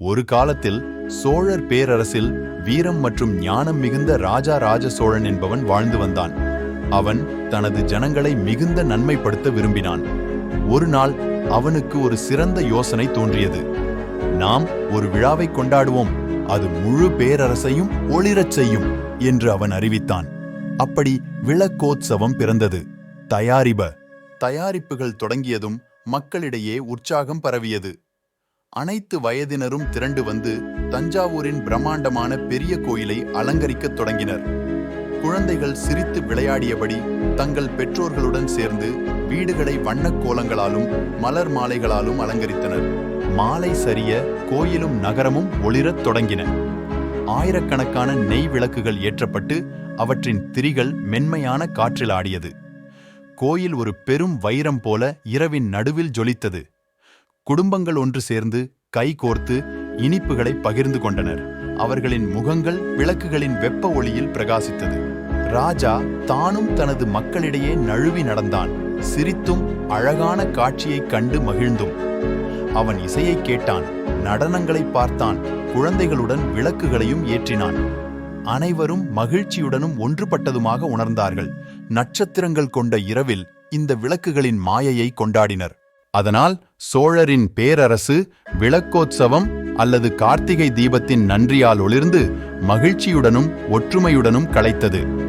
ஒரு காலத்தில் சோழர் பேரரசில் வீரம் மற்றும் ஞானம் மிகுந்த ராஜா ராஜ சோழன் என்பவன் வாழ்ந்து வந்தான். அவன் தனது ஜனங்களை மிகுந்த நன்மைப்படுத்த விரும்பினான். ஒரு நாள் அவனுக்கு ஒரு சிறந்த யோசனை தோன்றியது. நாம் ஒரு விழாவை கொண்டாடுவோம், அது முழு பேரரசையும் ஒளிரச் செய்யும் என்று அவன் அறிவித்தான். அப்படி விளக்கோத்சவம் பிறந்தது. தயாரிப்புகள் தொடங்கியதும் மக்களிடையே உற்சாகம் பரவியது. அனைத்து வயதினரும் திரண்டு வந்து தஞ்சாவூரின் பிரம்மாண்டமான பெரிய கோயிலை அலங்கரிக்கத் தொடங்கினர். குழந்தைகள் சிரித்து விளையாடியபடி தங்கள் பெற்றோர்களுடன் சேர்ந்து வீடுகளை வண்ணக் கோலங்களாலும் மலர் மாலைகளாலும் அலங்கரித்தனர். மாலை சரிய கோயிலும் நகரமும் ஒளிரத் தொடங்கின. ஆயிரக்கணக்கான நெய் விளக்குகள் ஏற்றப்பட்டு அவற்றின் திரிகள் மென்மையான காற்றில் ஆடியது. கோயில் ஒரு பெரும் வைரம் போல இரவின் நடுவில் ஜொலித்தது. குடும்பங்கள் ஒன்று சேர்ந்து கை கோர்த்து இனிப்புகளை பகிர்ந்து கொண்டனர். அவர்களின் முகங்கள் விளக்குகளின் வெப்ப ஒளியில் பிரகாசித்தது. ராஜா தானும் தனது மக்களிடையே நழுவி நடந்தான், சிரித்தும் அழகான காட்சியைக் கண்டு மகிழ்ந்தும். அவன் இசையை கேட்டான், நடனங்களை பார்த்தான், குழந்தைகளுடன் விளக்குகளையும் ஏற்றினான். அனைவரும் மகிழ்ச்சியுடனும் ஒன்றுபட்டதுமாக உணர்ந்தார்கள். நட்சத்திரங்கள் கொண்ட இரவில் இந்த விளக்குகளின் மாயையை கொண்டாடினர். அதனால் சோழரின் பேரரசு விளக்கோத்சவம் அல்லது கார்த்திகை தீபத்தின் நன்றியால் ஒளிர்ந்து மகிழ்ச்சியுடனும் ஒற்றுமையுடனும் களைத்தது.